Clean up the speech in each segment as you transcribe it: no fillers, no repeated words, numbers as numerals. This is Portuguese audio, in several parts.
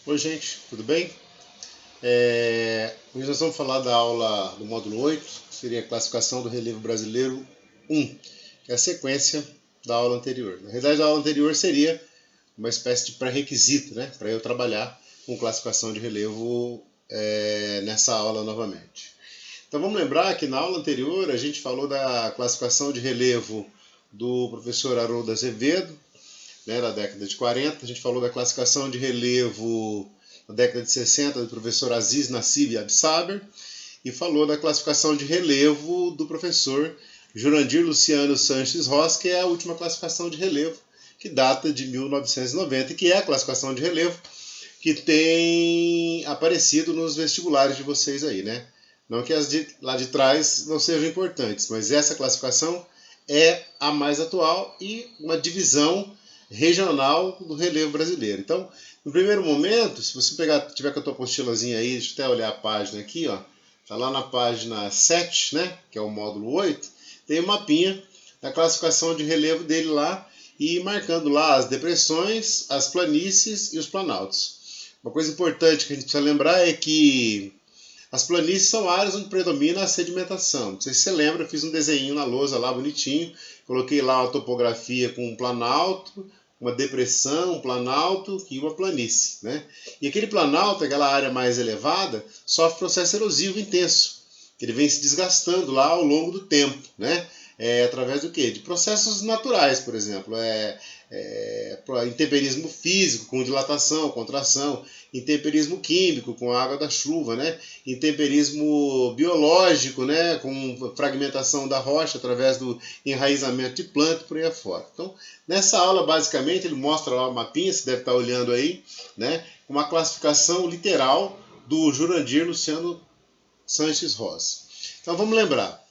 Oi gente, tudo bem? Hoje nós vamos falar da aula do módulo 8, que seria a classificação do relevo brasileiro 1, que é a sequência da aula anterior. Na realidade, a aula anterior seria uma espécie de pré-requisito, né, para eu trabalhar com classificação de relevo nessa aula novamente. Então vamos lembrar que na aula anterior a gente falou da classificação de relevo do professor Haroldo Azevedo, né, da década de 40, a gente falou da classificação de relevo na década de 60 do professor Aziz Nassib Absaber e falou da classificação de relevo do professor Jurandir Luciano Sanches Ross, que é a última classificação de relevo, que data de 1990, que é a classificação de relevo que tem aparecido nos vestibulares de vocês aí, né? Não que as lá de trás não sejam importantes, mas essa classificação é a mais atual e uma divisão regional do relevo brasileiro. Então, no primeiro momento, se você tiver com a tua apostilazinha aí, deixa eu até olhar a página aqui, ó, tá lá na página 7, né, que é o módulo 8, tem um mapinha da classificação de relevo dele lá e marcando lá as depressões, as planícies e os planaltos. Uma coisa importante que a gente precisa lembrar é que as planícies são áreas onde predomina a sedimentação. Não sei se você lembra, eu fiz um desenho na lousa lá bonitinho, coloquei lá uma topografia com um planalto, uma depressão, um planalto e uma planície, né? E aquele planalto, aquela área mais elevada, sofre processo erosivo intenso, que ele vem se desgastando lá ao longo do tempo, né? Através do quê? De processos naturais, por exemplo, intemperismo físico, com dilatação, contração, intemperismo químico, com a água da chuva, né? Intemperismo biológico, né? Com fragmentação da rocha através do enraizamento de planta por aí afora. Então, nessa aula, basicamente, ele mostra lá o mapinha, você deve estar olhando aí, né? Uma classificação literal do Jurandir Luciano Sanches Ross. Então, vamos lembrar.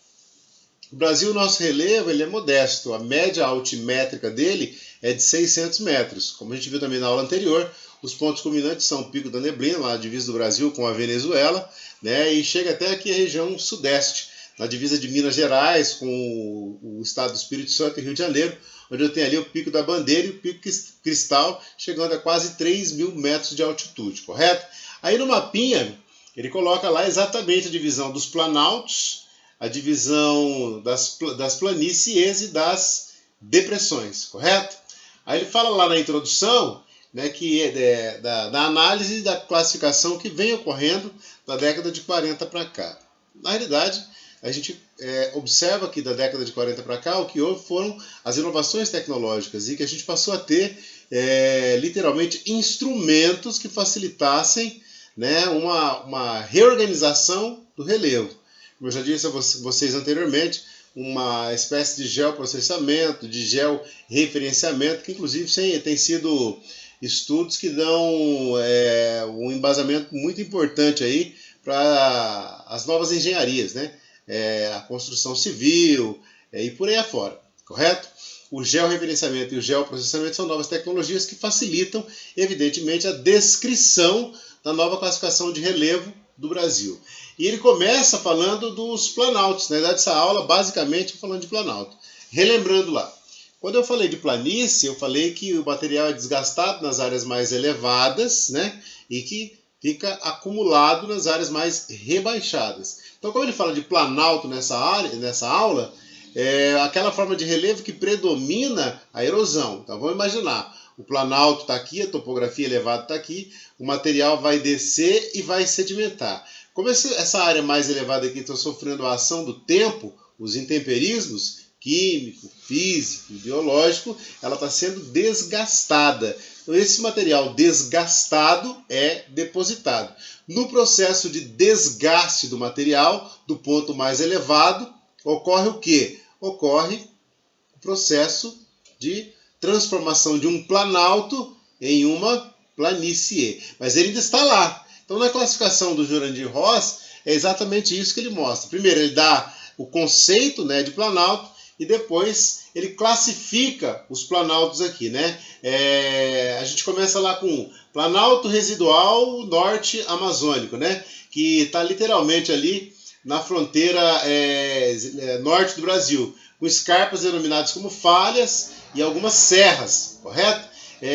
O Brasil, nosso relevo, ele é modesto. A média altimétrica dele é de 600 metros. Como a gente viu também na aula anterior, os pontos culminantes são o Pico da Neblina, lá na divisa do Brasil com a Venezuela, né, e chega até aqui a região sudeste, na divisa de Minas Gerais com o estado do Espírito Santo e Rio de Janeiro, onde eu tenho ali o Pico da Bandeira e o Pico Cristal, chegando a quase 3.000 metros de altitude, correto? Aí no mapinha, ele coloca lá exatamente a divisão dos planaltos, a divisão das planícies e das depressões, correto? Aí ele fala lá na introdução, né, que da análise da classificação que vem ocorrendo da década de 40 para cá. Na realidade, a gente observa que da década de 40 para cá, o que houve foram as inovações tecnológicas e que a gente passou a ter literalmente instrumentos que facilitassem, né, uma reorganização do relevo. Como eu já disse a vocês anteriormente, uma espécie de geoprocessamento, de georreferenciamento, que inclusive tem sido estudos que dão um embasamento muito importante aí para as novas engenharias, né? A construção civil e por aí afora, correto? O georreferenciamento e o geoprocessamento são novas tecnologias que facilitam, evidentemente, a descrição da nova classificação de relevo do Brasil. E ele começa falando dos planaltos. Na verdade, essa aula, basicamente, falando de planalto. Relembrando lá, quando eu falei de planície, eu falei que o material é desgastado nas áreas mais elevadas, né? E que fica acumulado nas áreas mais rebaixadas. Então, quando ele fala de planalto nessa aula, é aquela forma de relevo que predomina a erosão. Então, vamos imaginar. O planalto está aqui, a topografia elevada está aqui, o material vai descer e vai sedimentar. Como essa área mais elevada aqui está sofrendo a ação do tempo, os intemperismos, químico, físico e biológico, ela está sendo desgastada. Então, esse material desgastado é depositado. No processo de desgaste do material, do ponto mais elevado, ocorre o quê? Ocorre o processo de transformação de um planalto em uma planície. Mas ele ainda está lá. Então, na classificação do Jurandir Ross, é exatamente isso que ele mostra. Primeiro, ele dá o conceito, né, de planalto e depois ele classifica os planaltos aqui, né? A gente começa lá com Planalto Residual Norte Amazônico, né? Que está literalmente ali na fronteira norte do Brasil, com escarpas denominadas como falhas e algumas serras, correto?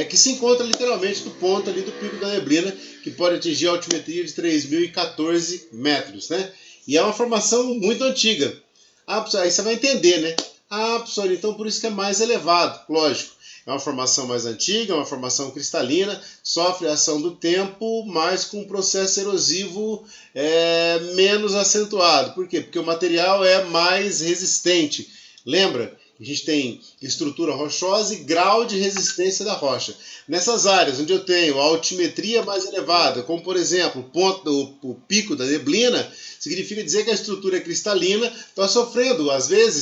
que se encontra literalmente no ponto ali do Pico da Neblina, que pode atingir a altimetria de 3.014 metros, né? E é uma formação muito antiga. Aí você vai entender, né? Professor, então por isso que é mais elevado, lógico. É uma formação mais antiga, é uma formação cristalina, sofre a ação do tempo, mas com um processo erosivo menos acentuado. Por quê? Porque o material é mais resistente. Lembra? A gente tem estrutura rochosa e grau de resistência da rocha. Nessas áreas onde eu tenho a altimetria mais elevada, como por exemplo o pico da neblina, significa dizer que a estrutura cristalina está sofrendo,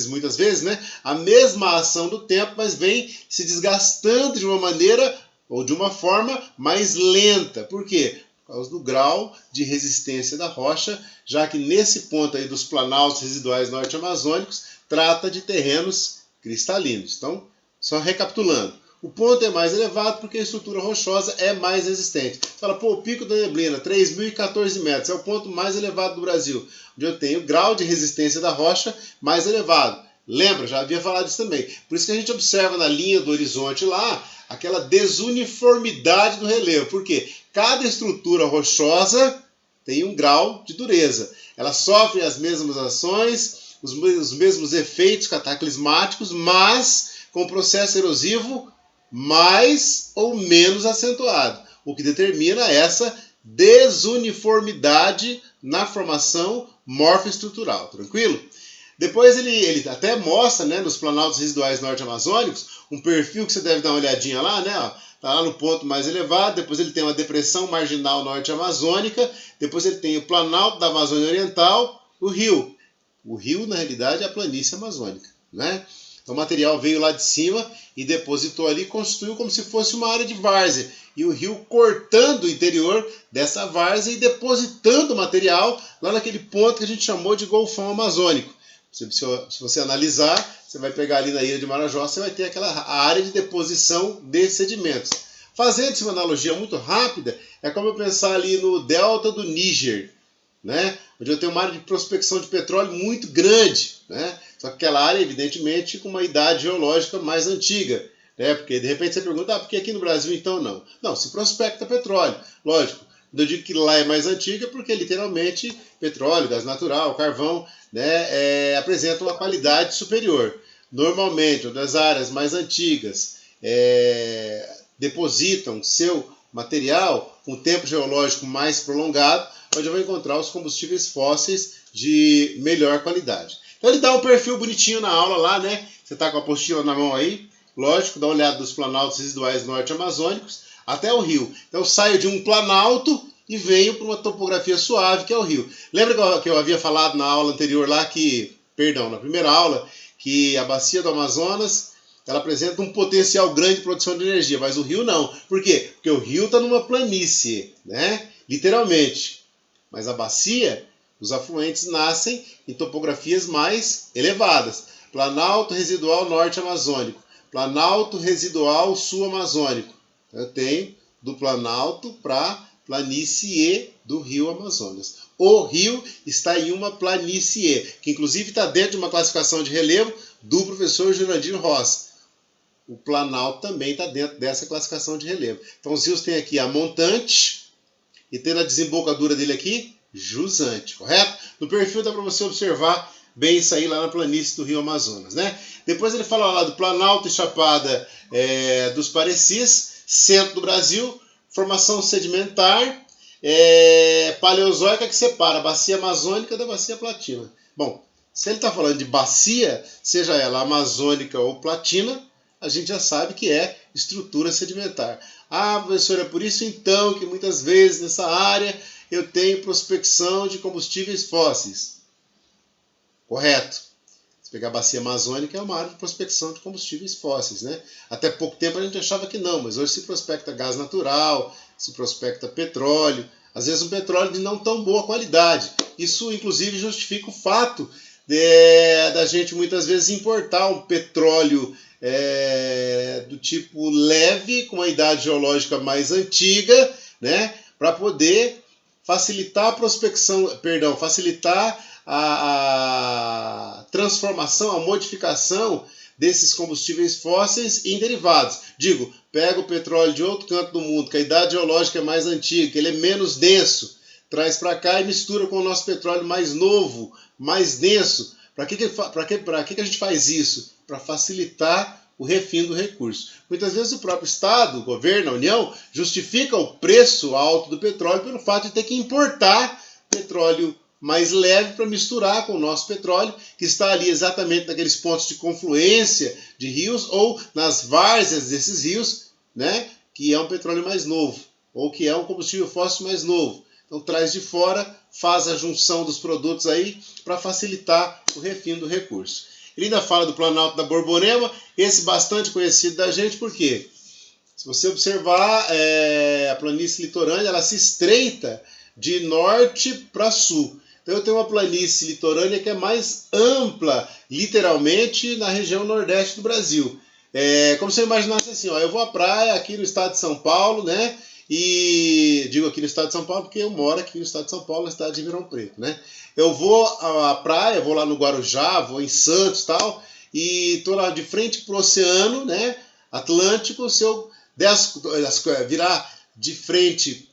muitas vezes, né, a mesma ação do tempo, mas vem se desgastando de uma maneira ou de uma forma mais lenta. Por quê? Por causa do grau de resistência da rocha, já que nesse ponto aí dos planaltos residuais norte-amazônicos, trata de terrenos cristalinos. Então, só recapitulando, o ponto é mais elevado porque a estrutura rochosa é mais resistente. Você fala, o Pico da Neblina, 3.014 metros, é o ponto mais elevado do Brasil, onde eu tenho o grau de resistência da rocha mais elevado. Lembra, já havia falado isso também. Por isso que a gente observa na linha do horizonte lá, aquela desuniformidade do relevo. Por quê? Cada estrutura rochosa tem um grau de dureza. Ela sofre as mesmas ações, os mesmos efeitos cataclismáticos, mas com processo erosivo mais ou menos acentuado, o que determina essa desuniformidade na formação morfoestrutural, tranquilo? Depois ele até mostra, né, nos planaltos residuais norte-amazônicos, um perfil que você deve dar uma olhadinha lá, né? Está lá no ponto mais elevado, depois ele tem uma depressão marginal norte-amazônica, depois ele tem o planalto da Amazônia Oriental, o rio. O rio, na realidade, é a planície amazônica, né? Então o material veio lá de cima e depositou ali, constituiu como se fosse uma área de várzea. E o rio cortando o interior dessa várzea e depositando o material lá naquele ponto que a gente chamou de Golfão Amazônico. Se você analisar, você vai pegar ali na Ilha de Marajó, você vai ter aquela área de deposição desses sedimentos. Fazendo uma analogia muito rápida, é como eu pensar ali no delta do Níger, né? Onde eu tenho uma área de prospecção de petróleo muito grande, né? Só que aquela área, evidentemente, com uma idade geológica mais antiga, né? Porque de repente você pergunta, por que aqui no Brasil então não? Não, se prospecta petróleo, lógico. Quando eu digo que lá é mais antiga, porque literalmente petróleo, gás natural, carvão, né, apresentam uma qualidade superior. Normalmente, onde as áreas mais antigas depositam seu material com tempo geológico mais prolongado, onde eu vou encontrar os combustíveis fósseis de melhor qualidade. Então ele dá um perfil bonitinho na aula lá, né? Você está com a apostila na mão aí, lógico, dá uma olhada dos planaltos residuais norte-amazônicos até o rio. Então eu saio de um planalto e venho para uma topografia suave, que é o rio. Lembra que eu havia falado na aula anterior lá na primeira aula, que a bacia do Amazonas, ela apresenta um potencial grande de produção de energia, mas o rio não. Por quê? Porque o rio está numa planície, né? Literalmente. Mas a bacia, os afluentes nascem em topografias mais elevadas. Planalto residual norte-amazônico, planalto residual sul-amazônico. Eu tenho do planalto para planície do rio Amazonas. O rio está em uma planície, que inclusive está dentro de uma classificação de relevo do professor Jurandir Ross. O planalto também está dentro dessa classificação de relevo. Então os rios têm aqui a montante e tem na desembocadura dele aqui jusante, correto? No perfil dá para você observar bem isso aí lá na planície do rio Amazonas, né? Depois ele fala lá do Planalto e Chapada dos Parecis, centro do Brasil, formação sedimentar paleozoica que separa a bacia amazônica da bacia platina. Bom, se ele está falando de bacia, seja ela amazônica ou platina, a gente já sabe que é estrutura sedimentar. Professor, é por isso então que muitas vezes nessa área eu tenho prospecção de combustíveis fósseis. Correto. Se pegar a bacia amazônica, é uma área de prospecção de combustíveis fósseis, né? Até pouco tempo a gente achava que não, mas hoje se prospecta gás natural, se prospecta petróleo, às vezes um petróleo de não tão boa qualidade. Isso, inclusive, justifica o fato da gente muitas vezes importar um petróleo do tipo leve, com uma idade geológica mais antiga, né? Para poder facilitar a prospecção, facilitar a transformação, a modificação desses combustíveis fósseis em derivados. Digo, pega o petróleo de outro canto do mundo, que a idade geológica é mais antiga, que ele é menos denso, traz para cá e mistura com o nosso petróleo mais novo, mais denso. Para que a gente faz isso? Para facilitar o refino do recurso. Muitas vezes o próprio Estado, o governo, a União, justifica o preço alto do petróleo pelo fato de ter que importar petróleo mais leve para misturar com o nosso petróleo, que está ali exatamente naqueles pontos de confluência de rios ou nas várzeas desses rios, né, que é um petróleo mais novo, ou que é um combustível fóssil mais novo. Então traz de fora, faz a junção dos produtos aí para facilitar o refino do recurso. Ele ainda fala do Planalto da Borborema, esse bastante conhecido da gente, por quê? Se você observar, a planície litorânea, ela se estreita de norte para sul. Então eu tenho uma planície litorânea que é mais ampla, literalmente, na região nordeste do Brasil. Como se eu imaginasse assim, ó, eu vou à praia aqui no estado de São Paulo, né? E digo aqui no estado de São Paulo porque eu moro aqui no estado de São Paulo, na cidade de Ribeirão Preto, né? Eu vou à praia, vou lá no Guarujá, vou em Santos e tal, e estou lá de frente para o oceano, né, Atlântico. Se eu virar de frente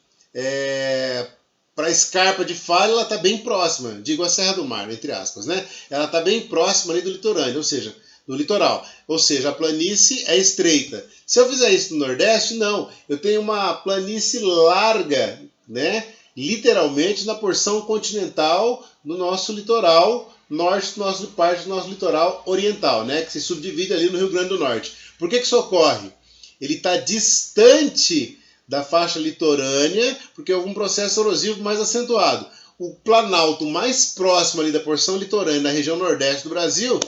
para a escarpa de falha, ela está bem próxima, digo a Serra do Mar, entre aspas, né? Ela está bem próxima ali do litorâneo, ou seja, do litoral. Ou seja, a planície é estreita. Se eu fizer isso no Nordeste, não. Eu tenho uma planície larga, né? Literalmente na porção continental do nosso litoral norte, parte do nosso litoral oriental, né? Que se subdivide ali no Rio Grande do Norte. Por que isso ocorre? Ele está distante da faixa litorânea, porque houve um processo erosivo mais acentuado. O planalto mais próximo ali da porção litorânea da região nordeste do Brasil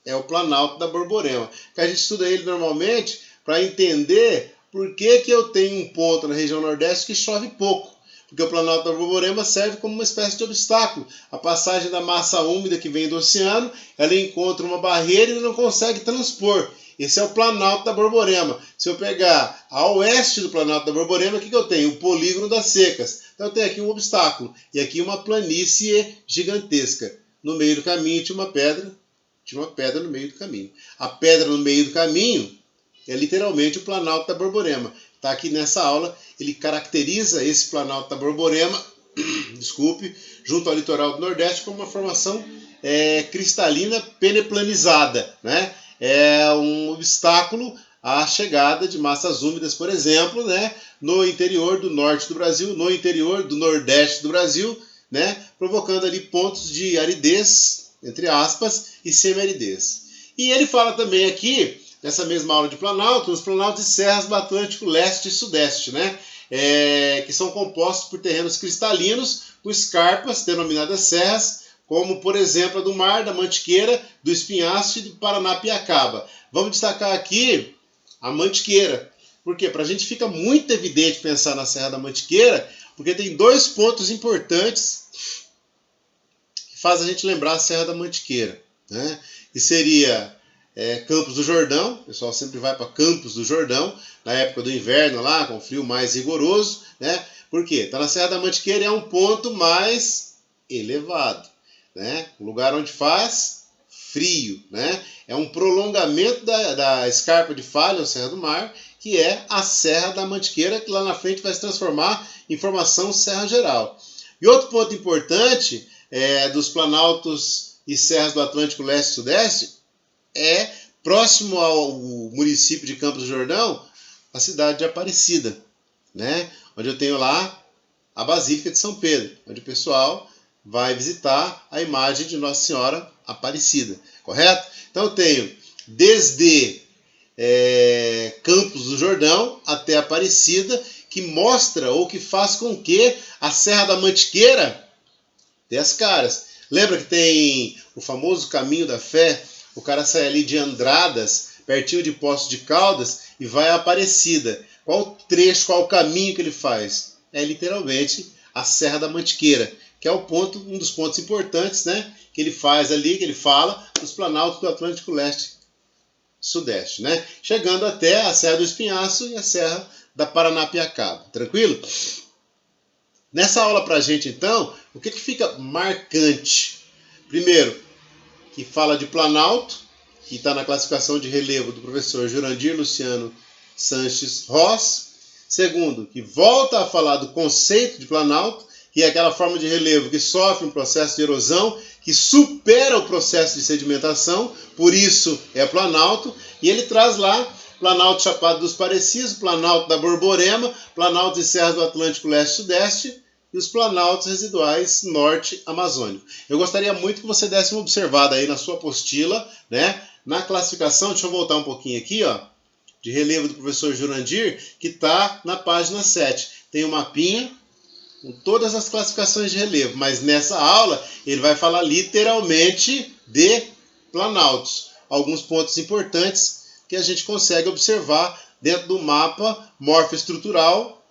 é o Planalto da Borborema, que a gente estuda ele normalmente para entender por que eu tenho um ponto na região nordeste que chove pouco. Porque o Planalto da Borborema serve como uma espécie de obstáculo. A passagem da massa úmida que vem do oceano, ela encontra uma barreira e não consegue transpor. Esse é o Planalto da Borborema. Se eu pegar a oeste do Planalto da Borborema, o que eu tenho? O polígono das secas. Então eu tenho aqui um obstáculo e aqui uma planície gigantesca. No meio do caminho tinha uma pedra no meio do caminho. A pedra no meio do caminho é literalmente o Planalto da Borborema. Está aqui nessa aula, ele caracteriza esse Planalto da Borborema, junto ao litoral do Nordeste, como uma formação cristalina peneplanizada, né? É um obstáculo à chegada de massas úmidas, por exemplo, né? No interior do norte do Brasil, no interior do nordeste do Brasil, né? Provocando ali pontos de aridez, entre aspas, e semi-aridez. E ele fala também aqui, nessa mesma aula de Planalto, os planaltos e serras do Atlântico Leste e Sudeste, né? Que são compostos por terrenos cristalinos, com escarpas, denominadas serras, como, por exemplo, a do Mar, da Mantiqueira, do Espinhaço e do Paranapiacaba. Vamos destacar aqui a Mantiqueira. Por quê? Para a gente fica muito evidente pensar na Serra da Mantiqueira, porque tem dois pontos importantes que fazem a gente lembrar a Serra da Mantiqueira, né? Que seria Campos do Jordão. O pessoal sempre vai para Campos do Jordão, na época do inverno lá, com frio mais rigoroso, né? Por quê? Está na Serra da Mantiqueira, é um ponto mais elevado, né? Um lugar onde faz frio, né? É um prolongamento da escarpa de falha, ou Serra do Mar, que é a Serra da Mantiqueira, que lá na frente vai se transformar em formação Serra Geral. E outro ponto importante dos planaltos e serras do Atlântico Leste e Sudeste é, próximo ao município de Campos do Jordão, a cidade de Aparecida, né? Onde eu tenho lá a Basílica de São Pedro, onde o pessoal vai visitar a imagem de Nossa Senhora Aparecida, correto? Então eu tenho desde Campos do Jordão até Aparecida, que mostra ou que faz com que a Serra da Mantiqueira dê as caras. Lembra que tem o famoso Caminho da Fé? O cara sai ali de Andradas, pertinho de Poços de Caldas, e vai a Aparecida. Qual o trecho, qual o caminho que ele faz? É literalmente a Serra da Mantiqueira, que é um dos pontos importantes, né, que ele faz ali, que ele fala, dos planaltos do Atlântico Leste Sudeste, né? Chegando até a Serra do Espinhaço e a Serra da Paranapiacaba. Tranquilo? Nessa aula pra gente, então, o que fica marcante? Primeiro, que fala de planalto, que está na classificação de relevo do professor Jurandir Luciano Sanches Ross. Segundo, que volta a falar do conceito de planalto, que é aquela forma de relevo que sofre um processo de erosão, que supera o processo de sedimentação, por isso é planalto, e ele traz lá Planalto Chapada dos Parecis, Planalto da Borborema, Planalto de Serras do Atlântico Leste e Sudeste e os planaltos residuais Norte Amazônico. Eu gostaria muito que você desse uma observada aí na sua apostila, né? Na classificação, deixa eu voltar um pouquinho aqui, ó, de relevo do professor Jurandir, que está na página 7. Tem um mapinha com todas as classificações de relevo, mas nessa aula ele vai falar literalmente de planaltos. Alguns pontos importantes que a gente consegue observar dentro do mapa morfoestrutural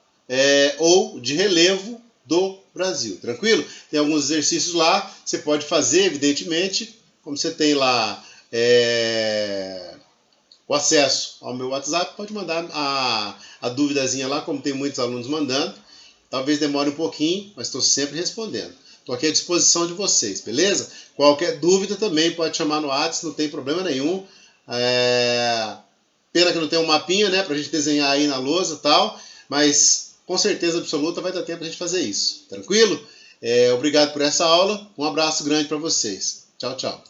ou de relevo do Brasil. Tranquilo? Tem alguns exercícios lá, você pode fazer, evidentemente, como você tem lá o acesso ao meu WhatsApp, pode mandar a duvidazinha lá, como tem muitos alunos mandando. Talvez demore um pouquinho, mas estou sempre respondendo. Estou aqui à disposição de vocês, beleza? Qualquer dúvida também pode chamar no WhatsApp, não tem problema nenhum. Pena que não tem um mapinha, né, para a gente desenhar aí na lousa e tal, mas com certeza absoluta vai dar tempo a gente fazer isso. Tranquilo? Obrigado por essa aula. Um abraço grande para vocês. Tchau, tchau.